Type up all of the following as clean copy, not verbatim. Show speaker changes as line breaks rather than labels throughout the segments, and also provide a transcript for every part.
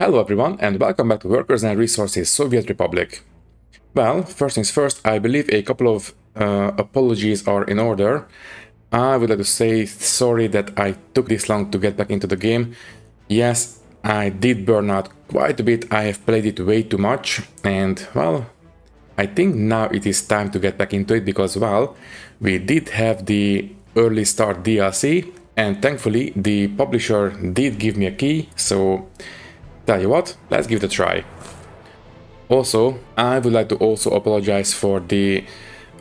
Hello everyone and welcome back to Workers and Resources Soviet Republic. Well, first things first, I believe a couple of apologies are in order. I would like to say sorry that I took this long to get back into the game. Yes, I did burn out quite a bit, I have played it way too much and well, I think now it is time to get back into it because well, we did have the early start DLC and thankfully the publisher did give me a key, so tell you what, let's give it a try. Also, I would like to also apologize for the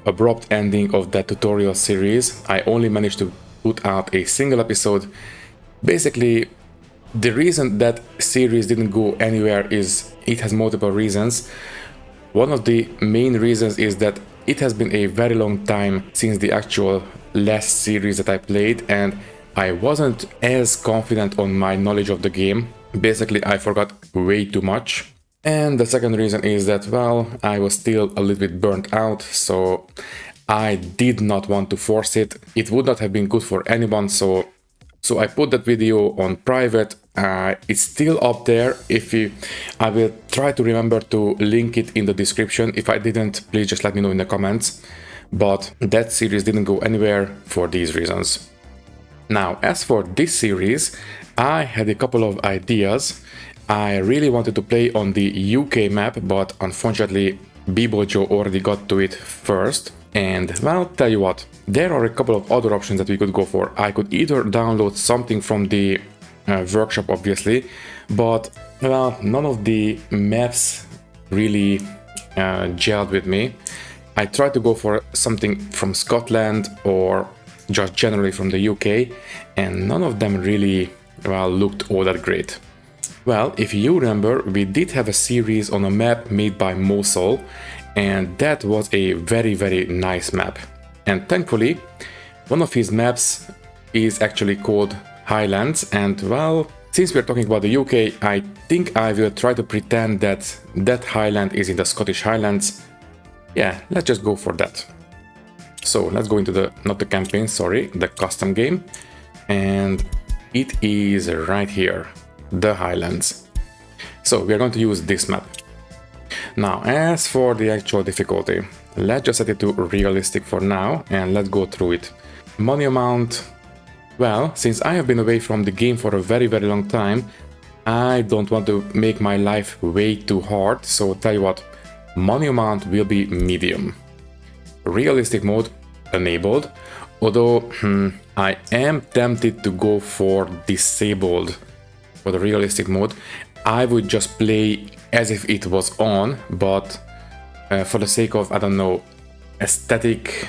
abrupt ending of that tutorial series. I only managed to put out a single episode. Basically, the reason that series didn't go anywhere is it has multiple reasons. One of the main reasons is that it has been a very long time since the actual last series that I played and I wasn't as confident on my knowledge of the game. Basically, I forgot way too much. And the second reason is that, well, I was still a little bit burnt out, so I did not want to force it. It would not have been good for anyone, so I put that video on private. It's still up there. I will try to remember to link it in the description. If I didn't, please just let me know in the comments. But that series didn't go anywhere for these reasons. Now, as for this series, I had a couple of ideas. I really wanted to play on the UK map, but unfortunately Bibojo already got to it first. And well, tell you what, there are a couple of other options that we could go for. I could either download something from the workshop, obviously, but well, none of the maps really gelled with me. I tried to go for something from Scotland or just generally from the UK, and none of them really, well, looked all that great. Well, if you remember, we did have a series on a map made by Mosul, and that was a very nice map. And thankfully, one of his maps is actually called Highlands, and well, since we're talking about the UK, I think I will try to pretend that that Highland is in the Scottish Highlands. Yeah, let's just go for that. So let's go into not the campaign, sorry, the custom game. And it is right here, the Highlands. So we are going to use this map. Now, as for the actual difficulty, let's just set it to realistic for now and let's go through it. Money amount, well, since I have been away from the game for a very long time, I don't want to make my life way too hard, so tell you what, money amount will be medium. Realistic mode enabled, although I am tempted to go for disabled for the realistic mode. I would just play as if it was on, but for the sake of, I don't know, aesthetic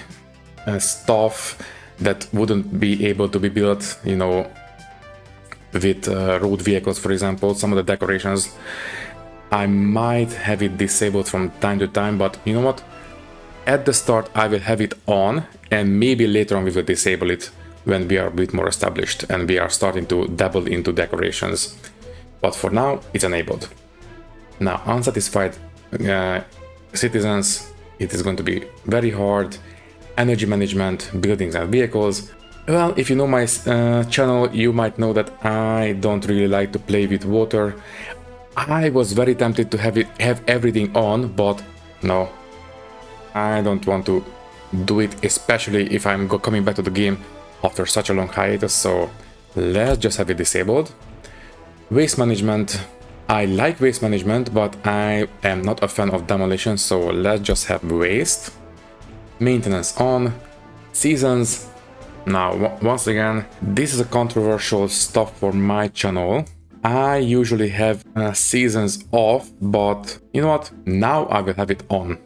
stuff that wouldn't be able to be built, you know, with road vehicles, for example, some of the decorations, I might have it disabled from time to time, but you know what? At the start I will have it on and maybe later on we will disable it when we are a bit more established and we are starting to dabble into decorations. But for now it's enabled. Now, unsatisfied citizens, it is going to be very hard. Energy management, buildings and vehicles. Well, if you know my channel, you might know that I don't really like to play with water. I was very tempted to have everything on, but no, I don't want to do it, especially if I'm coming back to the game after such a long hiatus, so let's just have it disabled. Waste management, I like waste management, but I am not a fan of demolition, so let's just have waste. Maintenance on. Seasons, now once again, this is a controversial stuff for my channel. I usually have seasons off, but you know what, now I will have it on.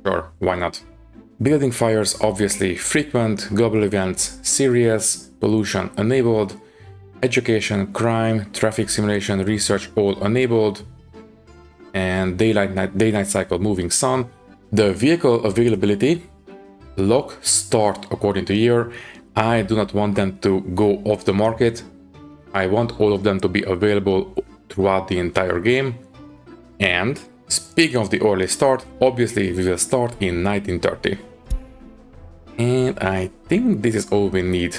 Sure, why not? Building fires, obviously frequent, global events, serious, pollution enabled, education, crime, traffic simulation, research all enabled, and day-night cycle, moving sun. The vehicle availability, lock, start according to year. I do not want them to go off the market. I want all of them to be available throughout the entire game. And speaking of the early start, obviously we will start in 1930. And I think this is all we need.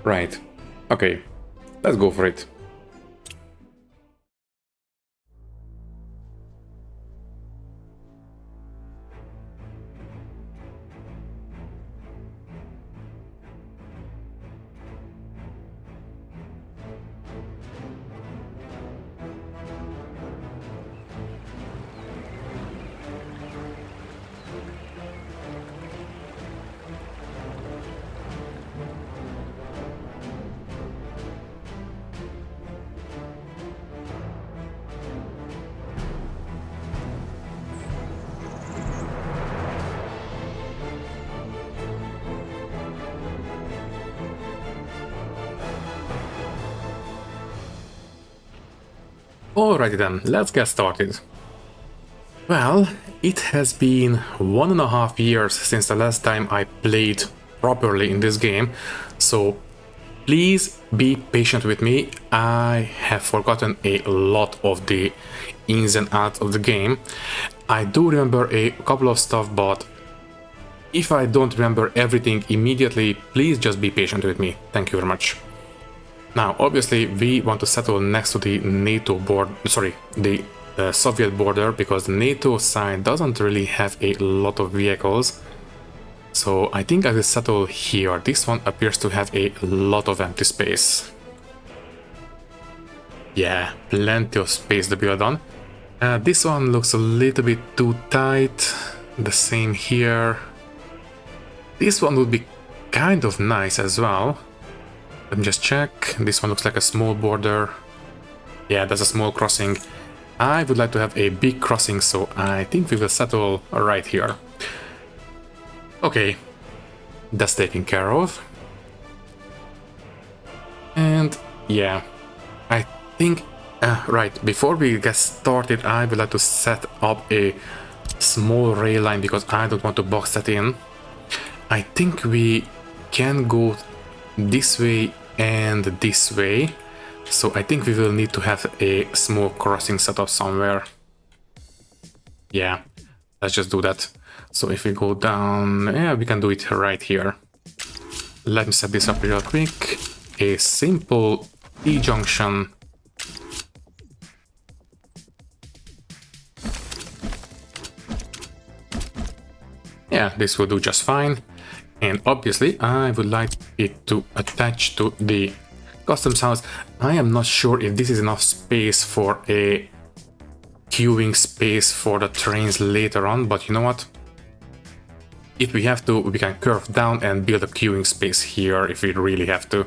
Right. Okay, let's go for it. Alrighty then, let's get started. Well, it has been 1.5 years since the last time I played properly in this game, so please be patient with me. I have forgotten a lot of the ins and outs of the game. I do remember a couple of stuff, but if I don't remember everything immediately, please just be patient with me. Thank you very much. Now, obviously, we want to settle next to the NATO border, the Soviet border, because the NATO side doesn't really have a lot of vehicles. So I think I will settle here. This one appears to have a lot of empty space. Yeah, plenty of space to build on. This one looks a little bit too tight. The same here. This one would be kind of nice as well. Let me just check. This one looks like a small border. Yeah, that's a small crossing. I would like to have a big crossing, so I think we will settle right here. Okay, that's taken care of. And yeah, I think, right, before we get started, I would like to set up a small rail line because I don't want to box that in. I think we can go this way and this way, so I think we will need to have a small crossing set up somewhere. Yeah, let's just do that. So if we go down, yeah, we can do it right here. Let me set this up real quick. A simple T-junction. Yeah, this will do just fine. And obviously, I would like it to attach to the customs house. I am not sure if this is enough space for a queuing space for the trains later on, but you know what? If we have to, we can curve down and build a queuing space here if we really have to.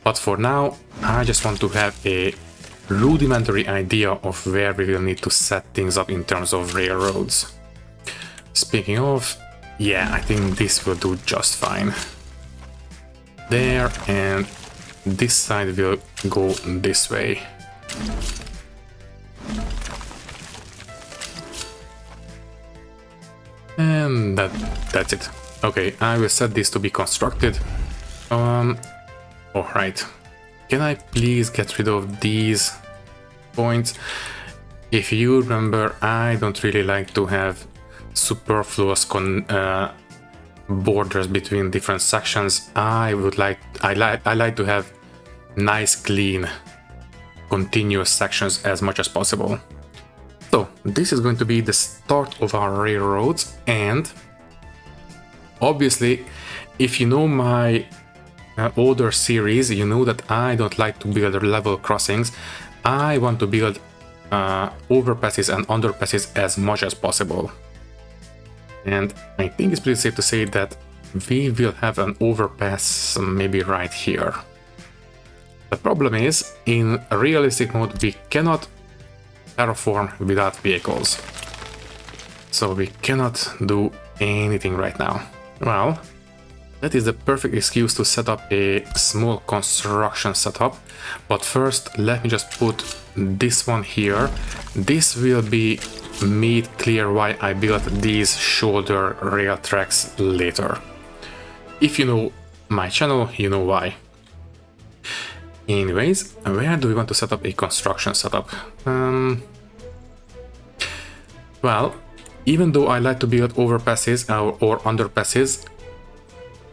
But for now, I just want to have a rudimentary idea of where we will need to set things up in terms of railroads. Speaking of, yeah, I think this will do just fine. There, and this side will go this way. And that's it. Okay, I will set this to be constructed. Alright. Can I please get rid of these points? If you remember, I don't really like to have superfluous borders between different sections. I like to have nice, clean, continuous sections as much as possible. So this is going to be the start of our railroads, and obviously, if you know my older series, you know that I don't like to build level crossings. I want to build overpasses and underpasses as much as possible. And I think it's pretty safe to say that we will have an overpass maybe right here. The problem is, in realistic mode, we cannot terraform without vehicles. So we cannot do anything right now. Well, that is the perfect excuse to set up a small construction setup. But first, let me just put this one here. This will be made clear why I built these shoulder rail tracks later. If you know my channel, you know why. Anyways, where do we want to set up a construction setup? Well, even though I like to build overpasses or underpasses,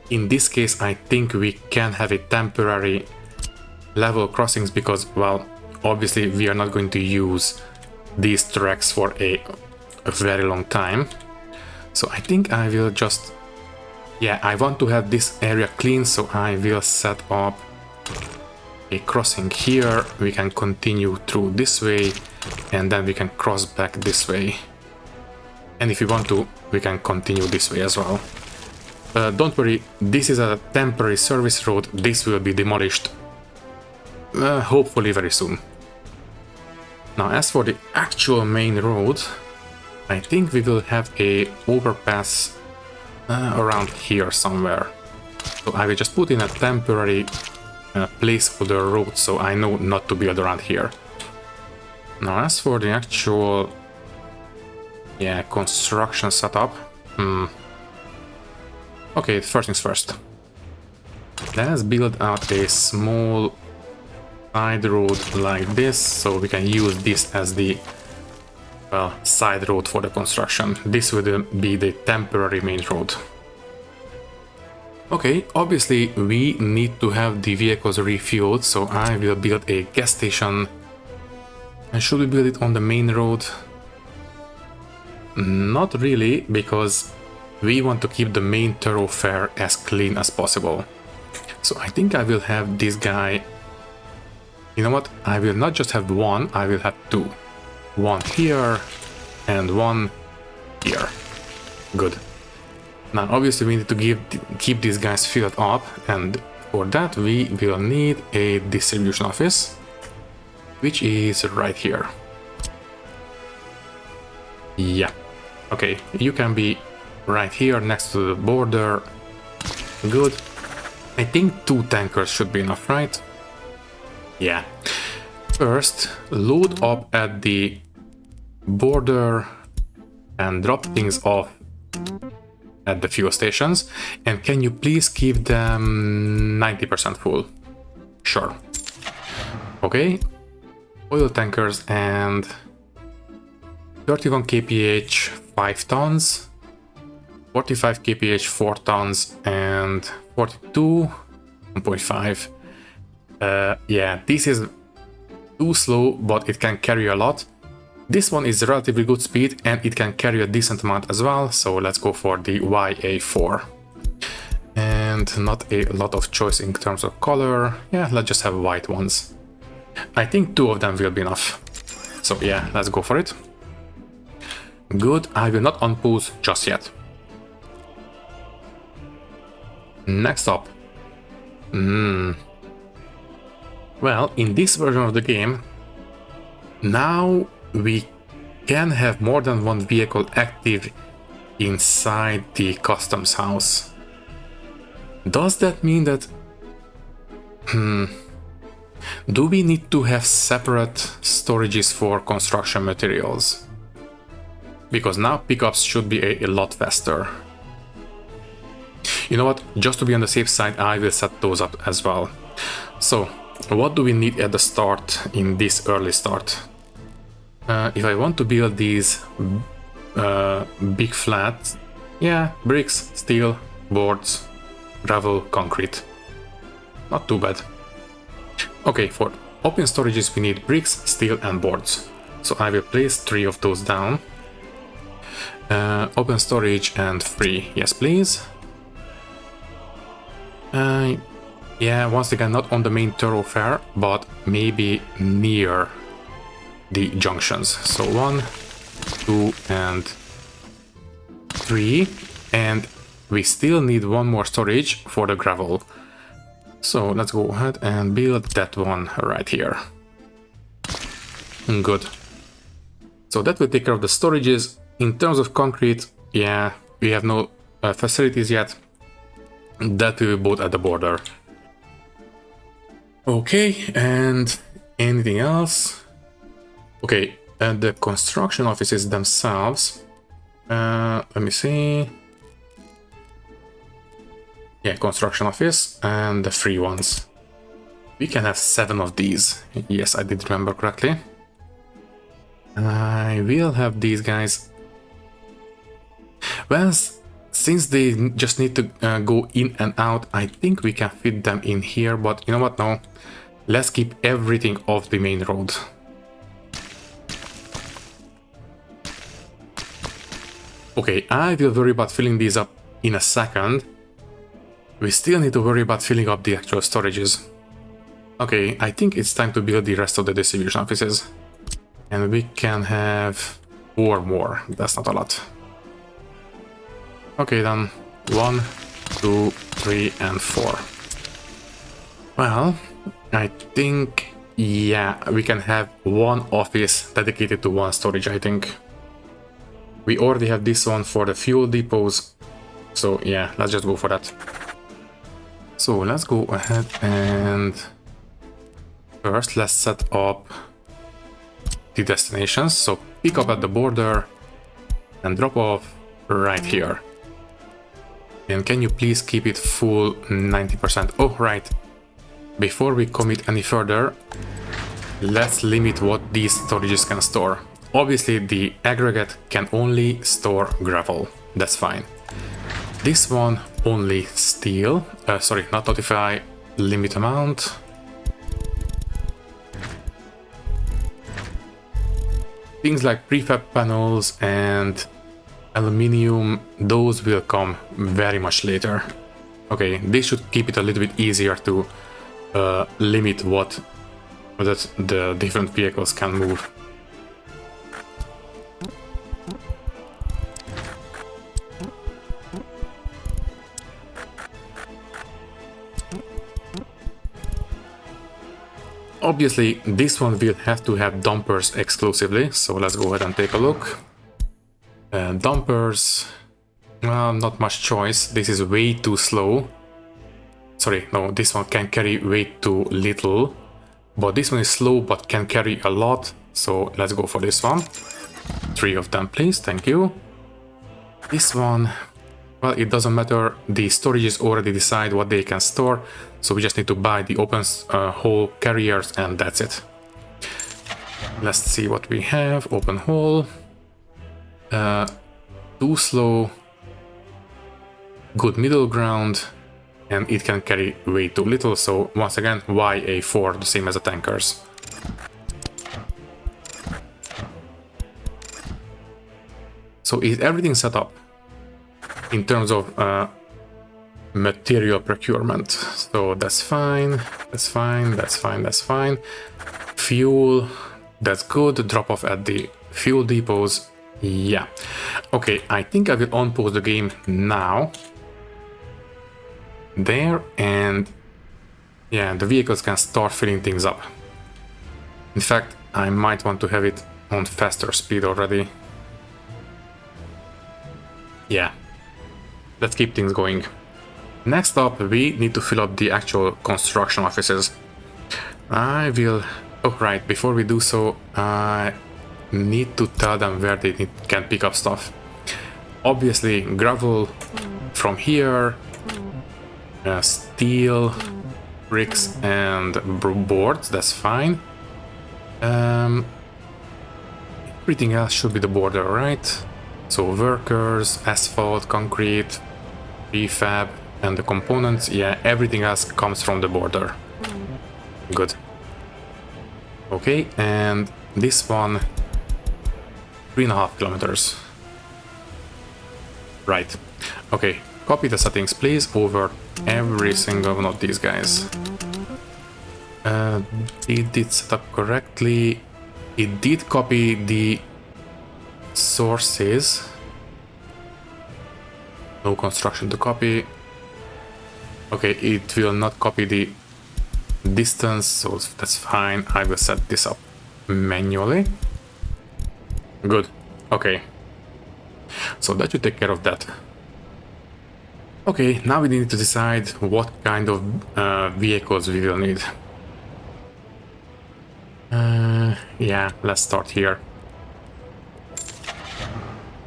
in this case I think we can have a temporary level crossings because, well, obviously we are not going to use these tracks for a very long time. So I think I will just, yeah, I want to have this area clean, so I will set up a crossing here. We can continue through this way and then we can cross back this way. And if we want to, we can continue this way as well. Don't worry, this is a temporary service road. This will be demolished hopefully very soon. Now, as for the actual main road, I think we will have a overpass around here somewhere. So I will just put in a temporary placeholder road so I know not to build around here. Now, as for the actual, construction setup, okay, first things first. Let's build out a small side road like this, so we can use this as the side road for the construction. This would be the temporary main road. Okay, obviously we need to have the vehicles refueled, so I will build a gas station. And should we build it on the main road? Not really, because we want to keep the main thoroughfare as clean as possible. So I think I will have this guy. You know what? I will not just have one, I will have two. One here and one here. Good. Now obviously we need to keep these guys filled up, and for that we will need a distribution office, which is right here. Yeah. Okay, you can be right here next to the border. Good. I think 2 tankers should be enough, right? Yeah. First, load up at the border and drop things off at the fuel stations. And can you please keep them 90% full? Sure. Okay. Oil tankers and 31 kph 5 tons, 45 kph 4 tons, and 42 1.5. Yeah, this is too slow, but it can carry a lot. This one is relatively good speed and it can carry a decent amount as well, so let's go for the YA4. And not a lot of choice in terms of color. Yeah, let's just have white ones. I think 2 of them will be enough. So yeah, let's go for it. Good, I will not unpause just yet. Next up. Well, in this version of the game, now we can have more than one vehicle active inside the customs house. Does that mean that... do we need to have separate storages for construction materials? Because now pickups should be a lot faster. You know what, just to be on the safe side, I will set those up as well. So, what do we need at the start, in this early start? If I want to build these big flats, yeah, bricks, steel, boards, gravel, concrete. Not too bad. Okay, for open storages we need bricks, steel and boards. So I will place 3 of those down. Open storage and free, yes please. Yeah, once again, not on the main thoroughfare, but maybe near the junctions. So 1, 2 and 3, and we still need 1 more storage for the gravel. So let's go ahead and build that one right here. Good. So that will take care of the storages. In terms of concrete, yeah, we have no facilities yet. That will be both at the border. Okay, and anything else? Okay, and the construction offices themselves. Let me see. Yeah, construction office and the free ones. We can have 7 of these. Yes, I did remember correctly. I will have these guys. Well, since they just need to go in and out, I think we can fit them in here, but you know what, no. Let's keep everything off the main road. Okay, I will worry about filling these up in a second. We still need to worry about filling up the actual storages. Okay, I think it's time to build the rest of the distribution offices. And we can have 4 more, that's not a lot. Okay then, 1, 2, 3 and 4. Well, I think, yeah, we can have 1 office dedicated to 1 storage, I think. We already have this one for the fuel depots, so yeah, let's just go for that. So let's go ahead and first let's set up the destinations. So pick up at the border and drop off right here. And can you please keep it full 90%? Oh, right. Before we commit any further, let's limit what these storages can store. Obviously, the aggregate can only store gravel. That's fine. This one only steel. Sorry, not notify, limit amount. Things like prefab panels and aluminium, those will come very much later. Okay, this should keep it a little bit easier to limit what the different vehicles can move. Obviously, this one will have to have dumpers exclusively, so let's go ahead and take a look. Dumpers, well, not much choice. This is way too slow. Sorry, no, this one can carry way too little. But this one is slow but can carry a lot, so let's go for this one. 3 of them, please, thank you. This one, well, it doesn't matter. The storages already decide what they can store, so we just need to buy the open hole carriers and that's it. Let's see what we have. Open hole. Too slow. Good middle ground. And it can carry way too little, so once again, why a 4, the same as the tankers. So is everything set up in terms of material procurement? So that's fine, that's fine, that's fine, that's fine. Fuel, that's good. Drop off at the fuel depots. Yeah. Okay, I think I will unpause the game now. There, and yeah, the vehicles can start filling things up. In fact, I might want to have it on faster speed already. Yeah, let's keep things going. Next up, we need to fill up the actual construction offices. I will... Oh, right, before we do so, I need to tell them where they can pick up stuff. Obviously, gravel from here, steel, bricks, and boards, that's fine. Everything else should be the border, right? So workers, asphalt, concrete, prefab, and the components, yeah, everything else comes from the border. Good. Okay, and this one, 3.5 kilometers. Right. Okay, copy the settings, please, over every single one of these guys. It did set up correctly. It did copy the sources. No construction to copy. Okay, it will not copy the distance, so that's fine. I will set this up manually. Good. Okay. So that should take care of that. Okay, now we need to decide what kind of vehicles we will need. Yeah, let's start here.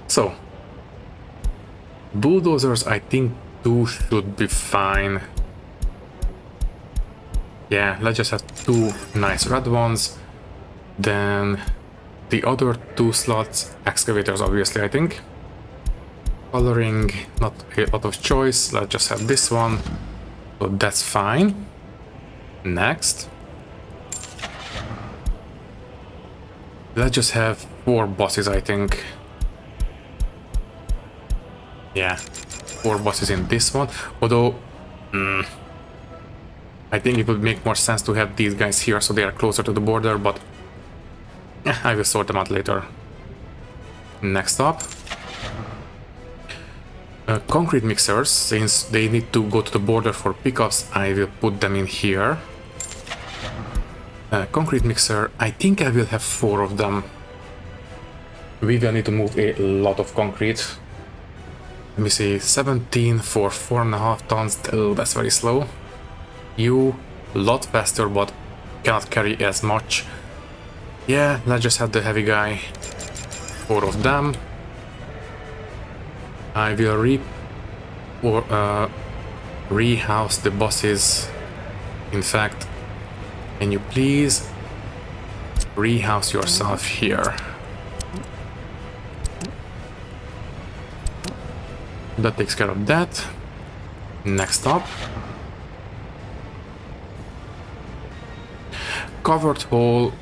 So, bulldozers, I think 2 should be fine. Yeah, let's just have 2 nice red ones. Then the other 2 slots, excavators obviously, I think. Coloring, not a lot of choice, let's just have this one. So that's fine. Next. Let's just have 4 buses, I think. Yeah, 4 buses in this one. Although, I think it would make more sense to have these guys here so they are closer to the border, but I will sort them out later. Next up. Concrete mixers, since they need to go to the border for pickups, I will put them in here. Concrete mixer, I think I will have 4 of them. We will need to move a lot of concrete. Let me see, 17 for 4.5 tons, oh, that's very slow. You, a lot faster, but cannot carry as much. Yeah, let's just have the heavy guy. 4 of them. I will rehouse the bosses. In fact, can you please rehouse yourself here? That takes care of that. Next up. Covered hole.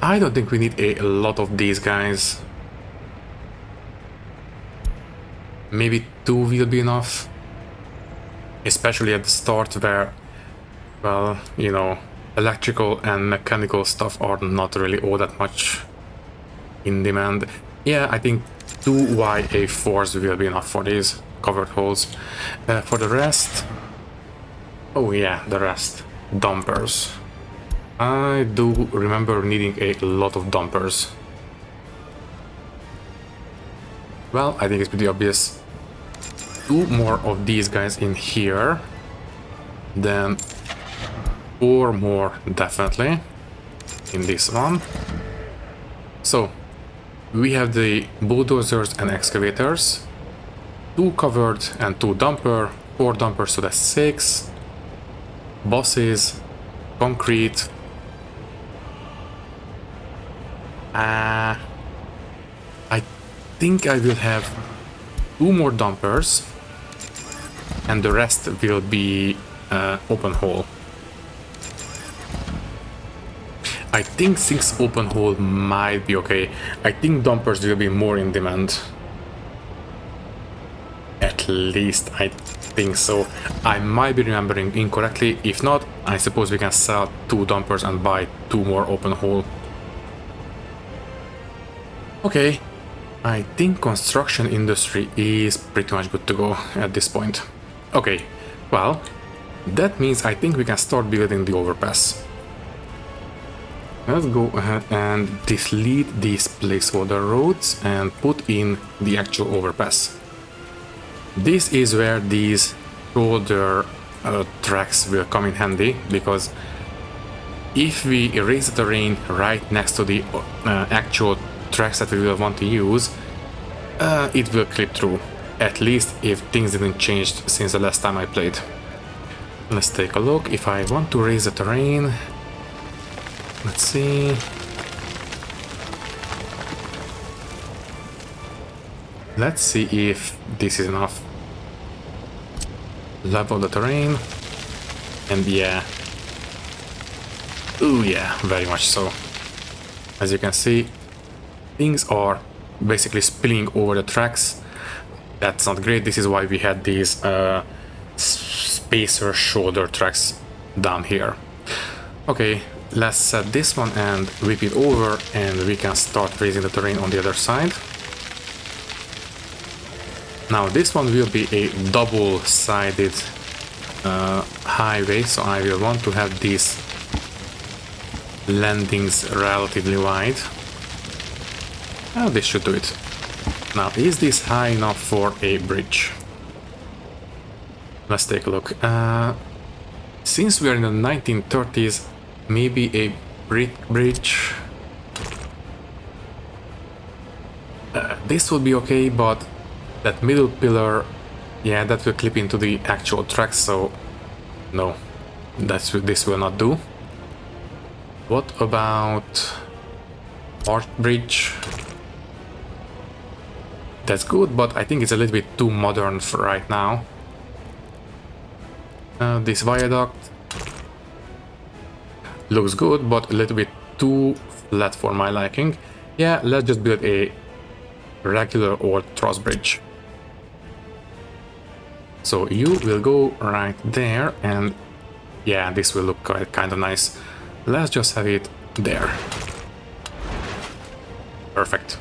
I don't think we need a lot of these guys. Maybe 2 will be enough. Especially at the start where, well, you know, electrical and mechanical stuff are not really all that much in demand. Yeah, I think 2 YA4s will be enough for these covered holes. For the rest... Oh yeah, the rest. Dumpers. I do remember needing a lot of dumpers. Well, I think it's pretty obvious. 2 more of these guys in here. Then 4 more definitely in this one. So we have the bulldozers and excavators. 2 covered and 2 dumper. 4 dumpers, so that's 6. Bosses, concrete. I think I will have 2 more dumpers and the rest will be open hole. I think 6 open hole might be okay. I think dumpers will be more in demand. At least I think so. I might be remembering incorrectly. If not, I suppose we can sell 2 dumpers and buy 2 more open hole. Okay, I think construction industry is pretty much good to go at this point. Okay, well, that means I think we can start building the overpass. Let's go ahead and delete these placeholder roads and put in the actual overpass. This is where these shoulder tracks will come in handy, because if we erase the terrain right next to the actual tracks that we will want to use, it will clip through, at least if things didn't change since the last time I played. Let's take a look. If I want to raise the terrain, let's see. Let's see if this is enough. Level the terrain, and yeah. Ooh yeah, very much so. As you can see, things are basically spilling over the tracks. That's not great. This is why we had these spacer shoulder tracks down here. Okay, let's set this one and whip it over, and we can start raising the terrain on the other side. Now this one will be a double-sided highway, so I will want to have these landings relatively wide. Oh, this should do it. Now, is this high enough for a bridge? Let's take a look. Since we are in the 1930s, maybe a brick bridge. This will be okay, but that middle pillar, yeah, that will clip into the actual tracks, so no, this will not do. What about arch bridge? That's good, but I think it's a little bit too modern for right now. This viaduct looks good, but a little bit too flat for my liking. Yeah, let's just build a regular old truss bridge. So you will go right there, and yeah, this will look kind of nice. Let's just have it there. Perfect.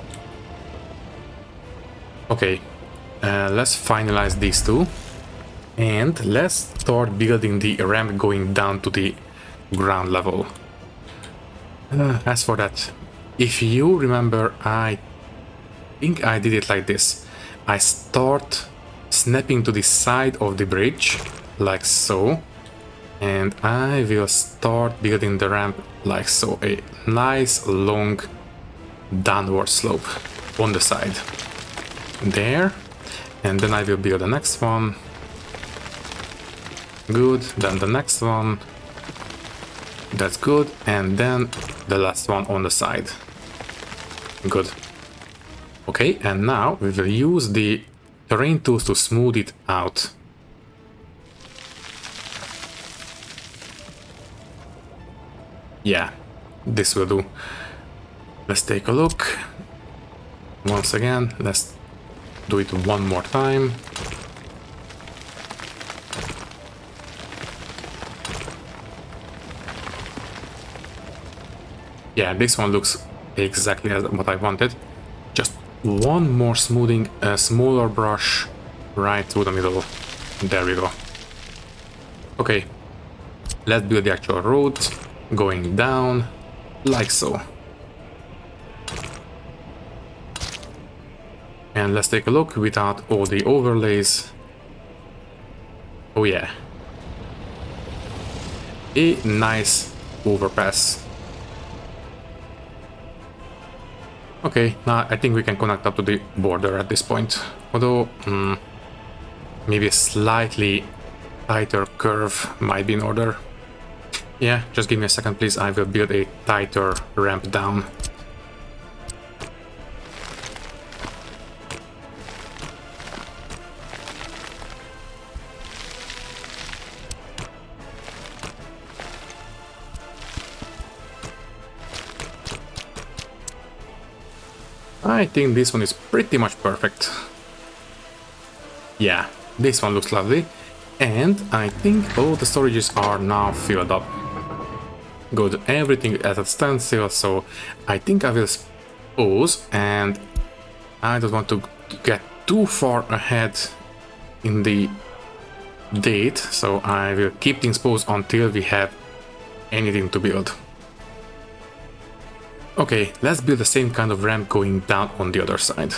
Okay, let's finalize these two, and let's start building the ramp going down to the ground level. As for that, if you remember, I think I did it like this. I start snapping to the side of the bridge, like so, And I will start building the ramp like so, a nice long downward slope on the side. There. And then I will build the next one. Good. Then the next one. That's good. And then the last one on the side. Good. Okay, and now we will use the terrain tools to smooth it out. Yeah, this will do. Let's take a look. Once again, let's do it one more time. Yeah, this one looks exactly as what I wanted. Just one more smoothing, a smaller brush right through the middle. There we go. Okay, let's build the actual road going down like so. And let's take a look without all the overlays. Oh yeah. A nice overpass. Okay, now I think we can connect up to the border at this point. Although, maybe a slightly tighter curve might be in order. Yeah, just give me a second please, I will build a tighter ramp down. I think this one is pretty much perfect. Yeah, this one looks lovely. And I think all the storages are now filled up. Good, everything is at a standstill, so I think I will pause, and I don't want to get too far ahead in the date, so I will keep things paused until we have anything to build. Okay, let's build the same kind of ramp going down on the other side.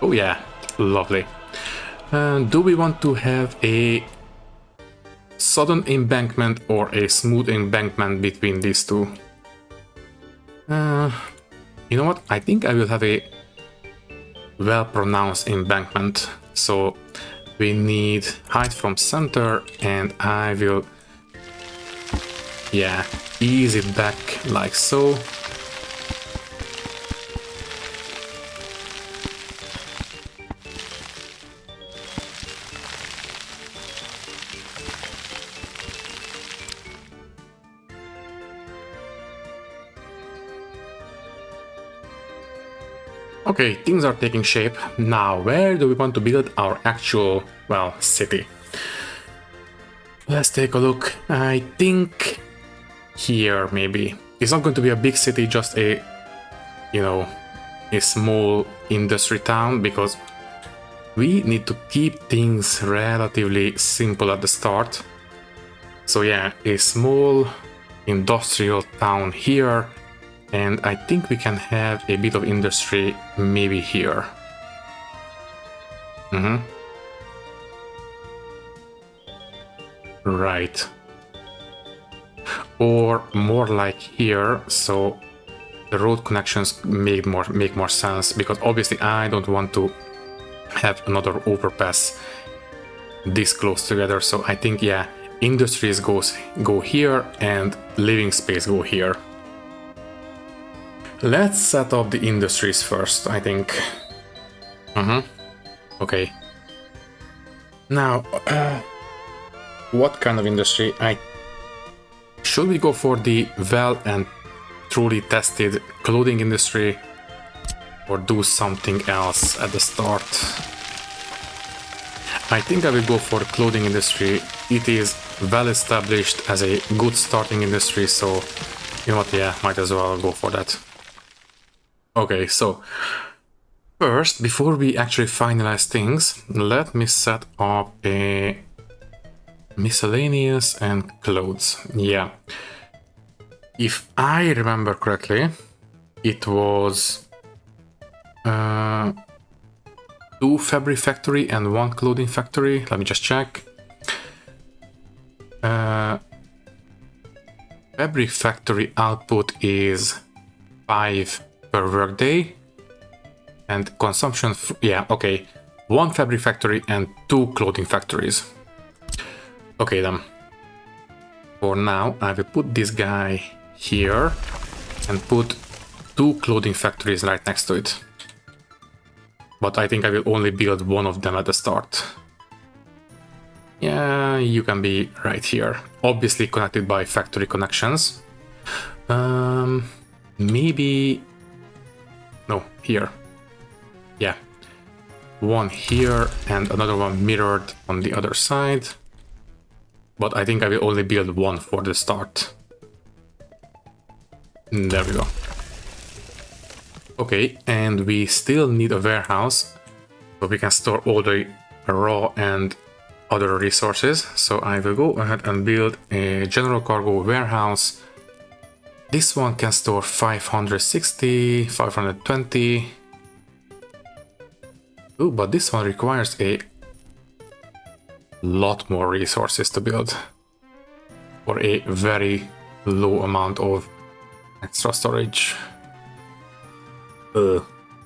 Oh yeah, lovely. Do we want to have a sudden embankment or a smooth embankment between these two? You know what? I think I will have a well-pronounced embankment. So we need height from center, and I will, yeah, ease it back like so. Okay, things are taking shape. Now, where do we want to build our actual, well, city? Let's take a look. I think here, maybe. It's not going to be a big city, just a, you know, a small industry town, because we need to keep things relatively simple at the start. So yeah, a small industrial town here. And I think we can have a bit of industry maybe here. Right. Or more like here, so the road connections make more sense, because obviously I don't want to have another overpass this close together. So I think, yeah, industries go here and living space go here. Let's set up the industries first, I think. Okay. Now, what kind of industry? Should we go for the well and truly tested clothing industry, or do something else at the start? I think I will go for clothing industry. It is well established as a good starting industry, so you know what, yeah, might as well go for that. Okay, so first, before we actually finalize things, let me set up a Miscellaneous and clothes. Yeah. If I remember correctly, it was 2 fabric factory and 1 clothing factory. Let me just check. Fabric factory output is 5 per workday, and consumption, yeah, okay, 1 fabric factory and 2 clothing factories. Okay then. For now, I will put this guy here and put 2 clothing factories right next to it. But I think I will only build one of them at the start. Yeah, you can be right here. Obviously connected by factory connections. Maybe... No, here. Yeah. One here and another one mirrored on the other side. But I think I will only build one for the start. There we go. Okay, and we still need a warehouse so we can store all the raw and other resources. So I will go ahead and build a general cargo warehouse. This one can store 560, 520. Oh, but this one requires a lot more resources to build for a very low amount of extra storage.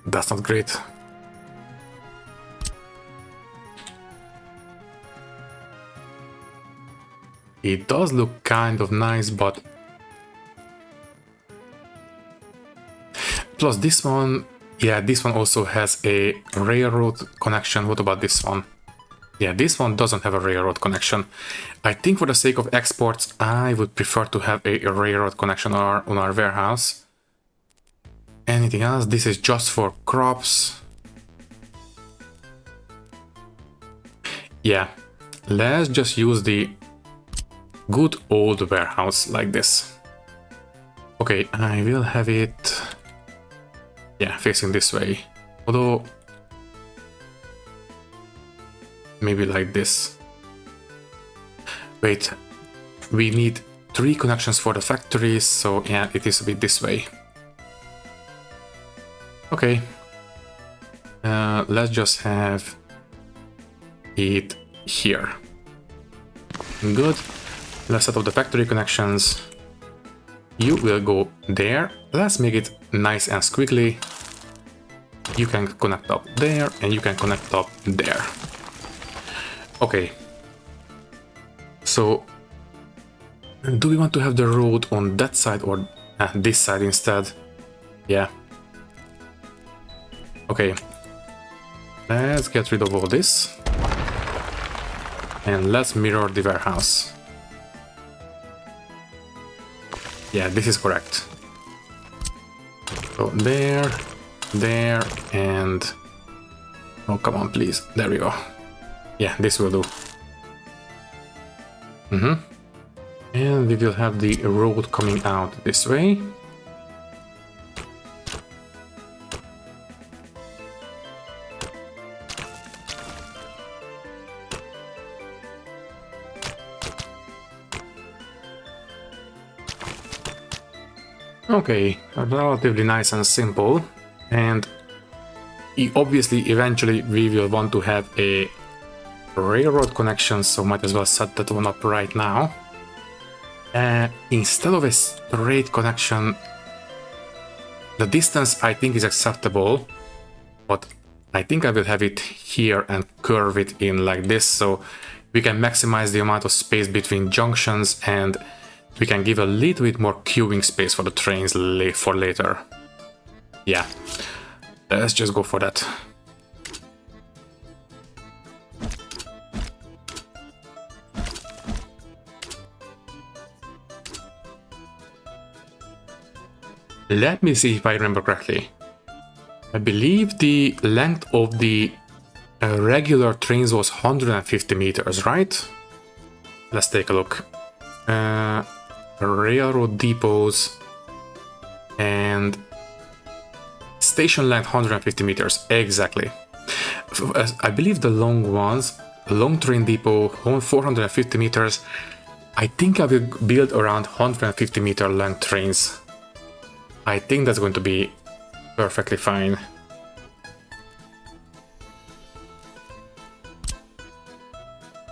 That's not great. It does look kind of nice, but plus this one, yeah, this one also has a railroad connection. What about this one? Yeah, this one doesn't have a railroad connection. I think for the sake of exports, I would prefer to have a railroad connection on our warehouse. Anything else? This is just for crops. Yeah, let's just use the good old warehouse like this. Okay, I will have it, yeah, facing this way. Although, maybe like this. Wait, we need 3 connections for the factories, so yeah, it is a bit this way. Okay, let's just have it here. Good. Let's set up the factory connections. You will go there. Let's make it nice and squiggly. You can connect up there and you can connect up there. Okay. So, do we want to have the road on that side or this side instead? Yeah. Okay. Let's get rid of all this. And let's mirror the warehouse. Yeah, this is correct. So there, there, and... Oh, come on, please. There we go. Yeah, this will do. And we will have the road coming out this way. Okay, relatively nice and simple, and obviously eventually we will want to have a railroad connection, so might as well set that one up right now. Instead of a straight connection, the distance I think is acceptable, but I think I will have it here and curve it in like this, so we can maximize the amount of space between junctions and we can give a little bit more queuing space for the trains for later. Yeah, let's just go for that. Let me see if I remember correctly. I believe the length of the regular trains was 150 meters, right? Let's take a look. Railroad depots and station length 150 meters, exactly. I believe the long ones long train depot, 450 meters. I think I will build around 150 meter length trains. I think that's going to be perfectly fine.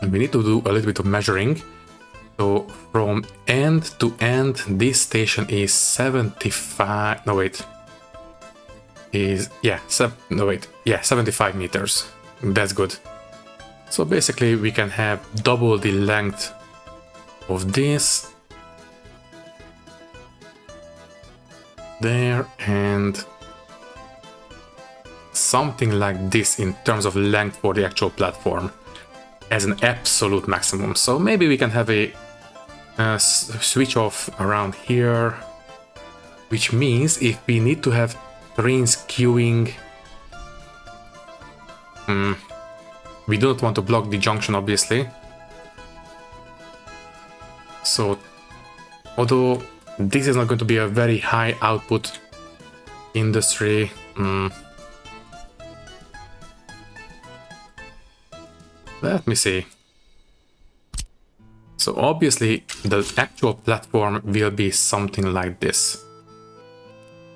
And we need to do a little bit of measuring. So from end to end, this station is 75. No, wait. Is, yeah, 75 meters. That's good. So basically we can have double the length of this there and something like this in terms of length for the actual platform as an absolute maximum. So maybe we can have a switch off around here, which means if we need to have trains queuing, we don't want to block the junction, obviously. So, although this is not going to be a very high output industry, let me see. So obviously the actual platform will be something like this.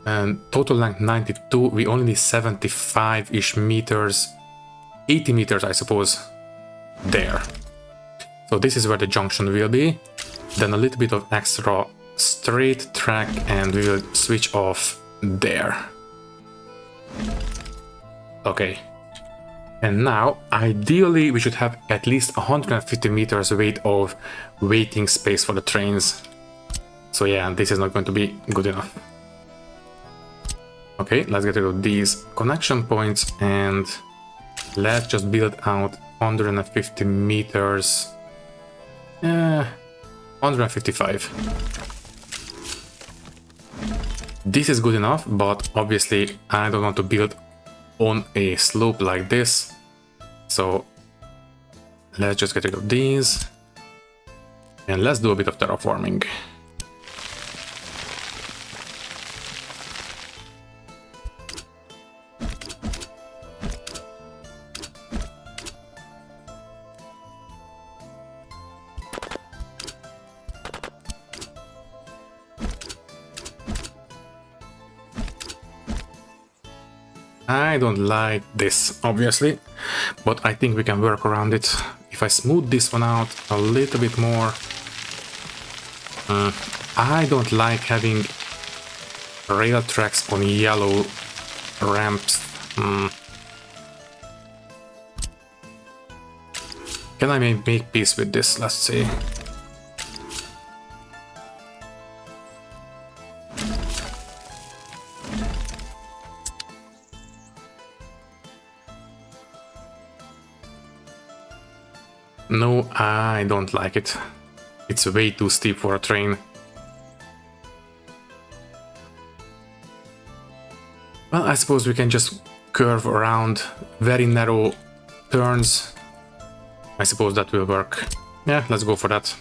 And total length 92, we only need 75-ish meters, 80 meters I suppose, there. So this is where the junction will be. Then a little bit of extra straight track and we will switch off there. Okay. And now, ideally, we should have at least 150 meters weight of waiting space for the trains. So yeah, this is not going to be good enough. Okay, let's get rid of these connection points and let's just build out 150 meters. 155. This is good enough, but obviously I don't want to build on a slope like this. So let's just get rid of these and let's do a bit of terraforming. I don't like this, obviously, but I think we can work around it. If I smooth this one out a little bit more. I don't like having rail tracks on yellow ramps. Can I make peace with this? Let's see. No, I don't like it. It's way too steep for a train. Well, I suppose we can just curve around very narrow turns. I suppose that will work. Yeah, let's go for that.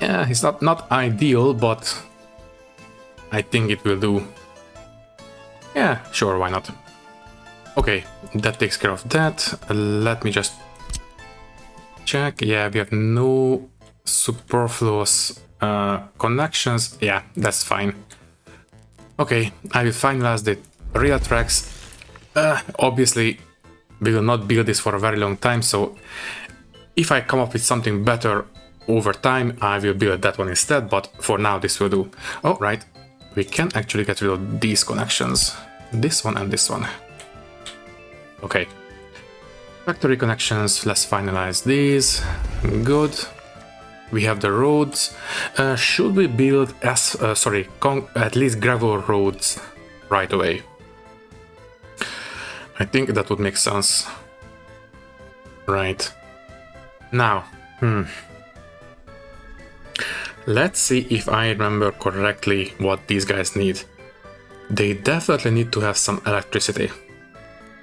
Yeah, it's not ideal, but I think it will do. Yeah, sure, why not? Okay, that takes care of that. Let me just check. Yeah, we have no superfluous connections. Yeah, that's fine. Okay, I will finalize the rail tracks. Obviously, we will not build this for a very long time, so if I come up with something better over time, I will build that one instead, but for now this will do. Oh, right, we can actually get rid of these connections. This one and this one. Okay. Factory connections, let's finalize these. Good. We have the roads. Should we build at least gravel roads right away? I think that would make sense. Right. Now, let's see if I remember correctly what these guys need. They definitely need to have some electricity.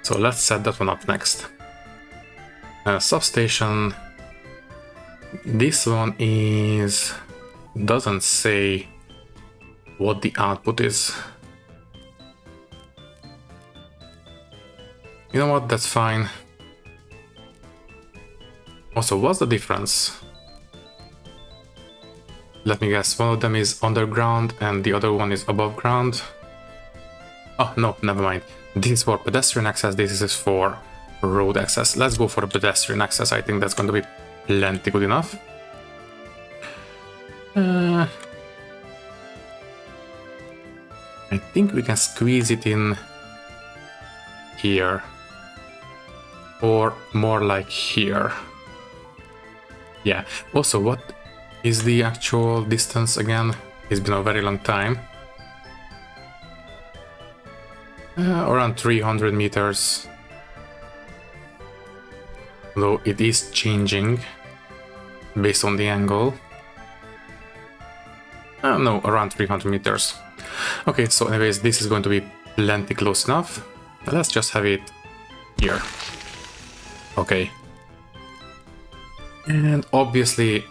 So let's set that one up next. Substation. This one is... doesn't say what the output is. You know what, that's fine. Also, what's the difference? Let me guess, one of them is underground and the other one is above ground. Oh, no, never mind. This is for pedestrian access, this is for road access. Let's go for pedestrian access, I think that's going to be plenty good enough. I think we can squeeze it in here. Or more like here. Yeah. Also, what is the actual distance again? It's been a very long time. Around 300 meters. Though it is changing based on the angle. No, around 300 meters. Okay, so anyways, this is going to be plenty close enough. Let's just have it here. Okay. And obviously,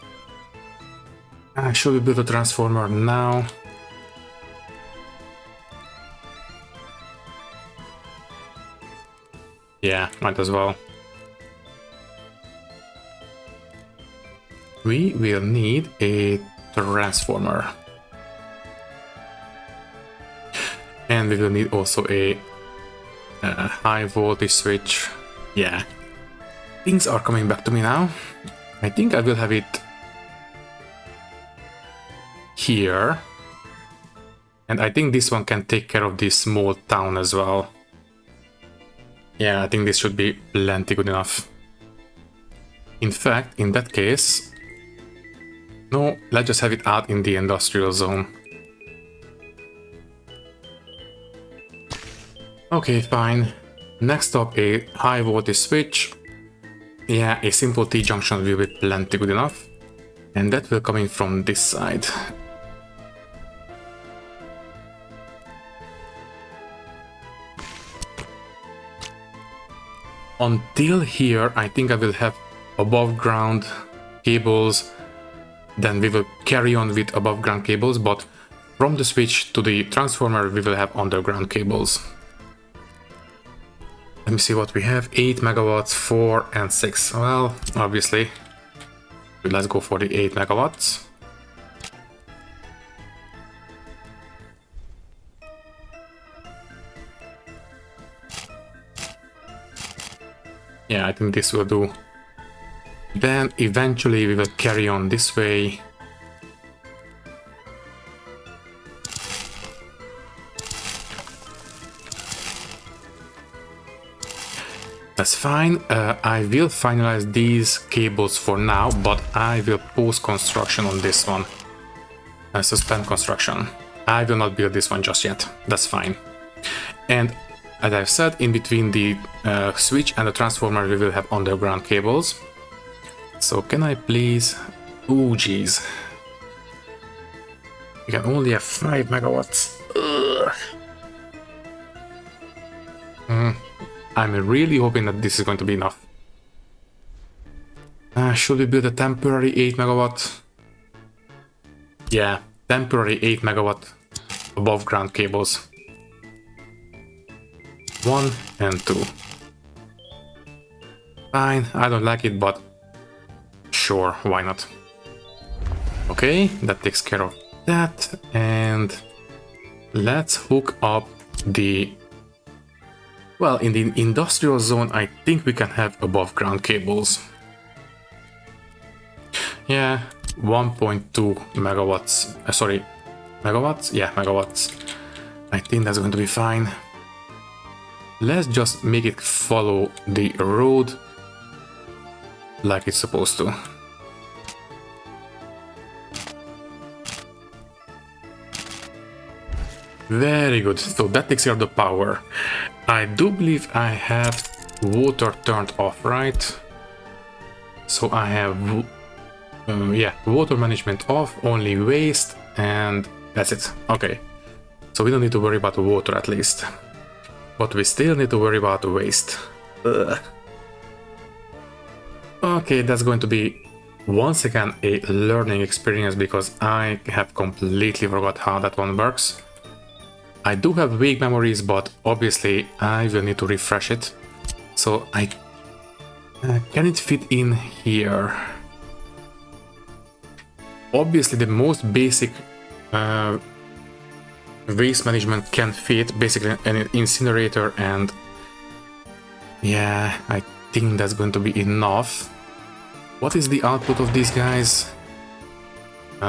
should we build a transformer now? Yeah, might as well. We will need a transformer. And we will need also a high voltage switch. Yeah. Things are coming back to me now. I think I will have it here. And I think this one can take care of this small town as well. Yeah, I think this should be plenty good enough. In fact, in that case... no, let's just have it out in the industrial zone. Okay, fine. Next up, a high voltage switch. Yeah, a simple T-junction will be plenty good enough. And that will come in from this side. Until here, I think I will have above ground cables. Then we will carry on with above ground cables, but from the switch to the transformer, we will have underground cables. Let me see what we have. 8 megawatts, 4 and 6. Well, obviously, let's go for the 8 megawatts. Yeah, I think this will do. Then eventually we will carry on this way. That's fine. I will finalize these cables for now, but I will post construction on this one. Suspend construction. I will not build this one just yet. That's fine. And as I've said, in between the switch and the transformer, we will have underground cables. So can I please... oh, geez. We can only have 5 megawatts. I'm really hoping that this is going to be enough. Should we build a temporary 8 megawatt? Yeah, temporary 8 megawatt above ground cables. 1 and 2. Fine, I don't like it, but sure, why not? Okay, that takes care of that, and let's hook up the... well, in the industrial zone, I think we can have above ground cables. Yeah, 1.2 megawatts, sorry, megawatts? Yeah, megawatts. I think that's going to be fine. Let's just make it follow the road like it's supposed to. Very good, so that takes care of the power. I do believe I have water turned off, right? So I have, yeah, water management off, only waste, and that's it. Okay, so we don't need to worry about the water at least. But we still need to worry about waste. Ugh. Okay, that's going to be once again a learning experience because I have completely forgot how that one works. I do have vague memories, but obviously I will need to refresh it. So can it fit in here? Obviously the most basic waste management can fit basically an incinerator, and yeah, I think that's going to be enough. What is the output of these guys?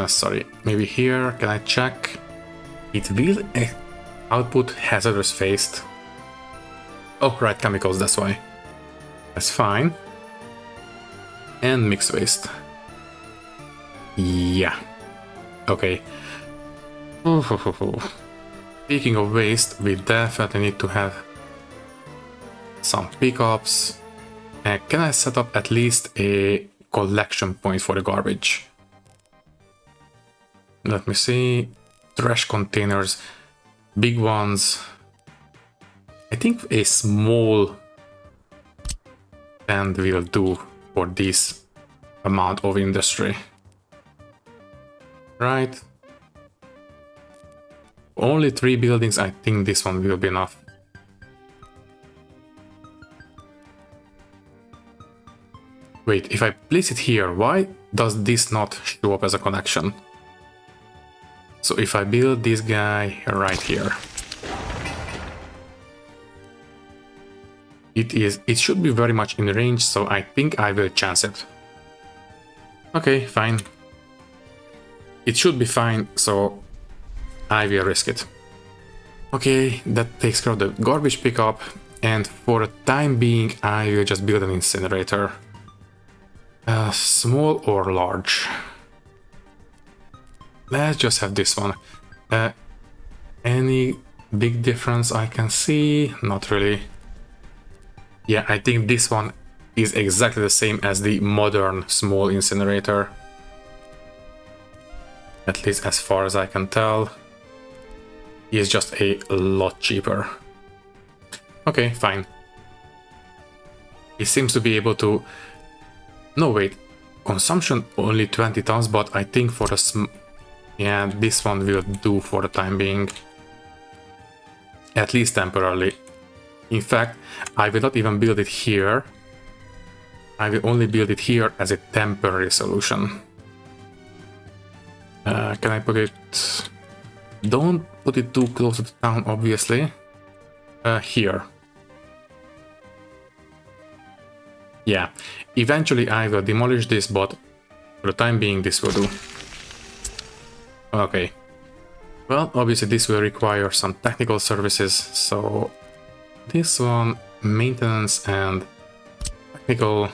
Sorry, maybe here, can I check? It will output hazardous waste. Oh, right, chemicals, that's why. That's fine. And mixed waste. Yeah. Okay. Speaking of waste, we definitely need to have some pickups. Can I set up at least a collection point for the garbage? Let me see. Trash containers. Big ones. I think a small stand will do for this amount of industry. Right. Only 3 buildings, I think this one will be enough. Wait, if I place it here, why does this not show up as a connection? So if I build this guy right here, it should be very much in range, so I think I will chance it. Okay, fine. It should be fine, so I will risk it. Okay, that takes care of the garbage pickup, and for the time being I will just build an incinerator. Small or large? Let's just have this one. Any big difference I can see? Not really. Yeah, I think this one is exactly the same as the modern small incinerator. At least as far as I can tell. It's just a lot cheaper. Okay, fine. It seems to be able to... No, wait. Consumption only 20 tons, but I think for the... Yeah, this one will do for the time being. At least temporarily. In fact, I will not even build it here. I will only build it here as a temporary solution. Can I put it... Don't put it too close to the town, obviously. Here. Yeah, eventually I will demolish this, but for the time being this will do. Okay. Well, obviously this will require some technical services, so this one, maintenance and technical.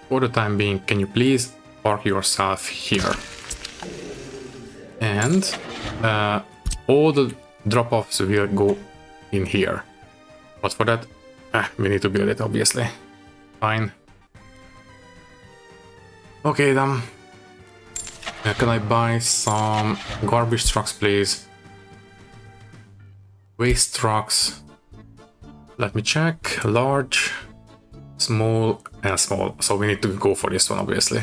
For the time being, can you please park yourself here? And all the drop-offs will go in here. But for that, we need to build it, obviously. Fine. Okay then. Can I buy some garbage trucks, please? Waste trucks. Let me check. Large, small, and small. So we need to go for this one, obviously.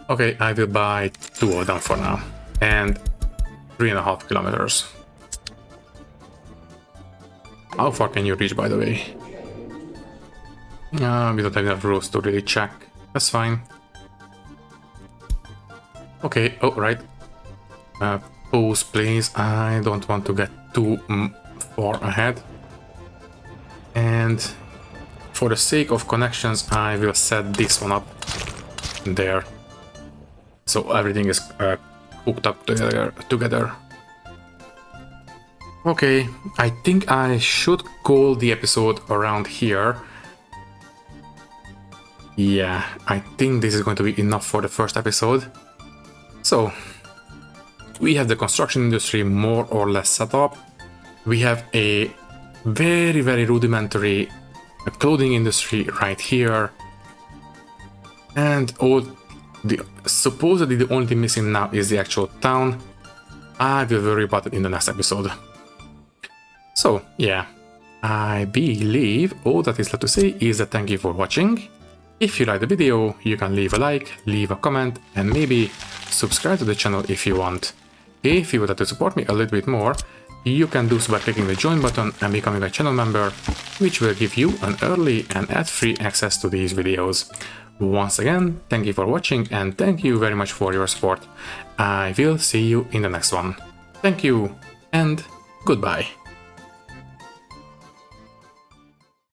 Okay, I will buy 2 of them for now. And 3.5 kilometers. How far can you reach, by the way? We don't have enough roads to really check. That's fine. Okay, oh, right. Pause, please. I don't want to get too far ahead. And for the sake of connections, I will set this one up there. So everything is hooked up together. Okay, I think I should call the episode around here. Yeah, I think this is going to be enough for the first episode. So, we have the construction industry more or less set up. We have a very, very rudimentary clothing industry right here. And all supposedly the only thing missing now is the actual town. I will worry about it in the next episode. So yeah, I believe all that is left to say is that thank you for watching. If you liked the video, you can leave a like, leave a comment, and maybe subscribe to the channel if you want. If you would like to support me a little bit more, you can do so by clicking the join button and becoming a channel member, which will give you an early and ad-free access to these videos. Once again, thank you for watching and thank you very much for your support. I will see you in the next one. Thank you and goodbye.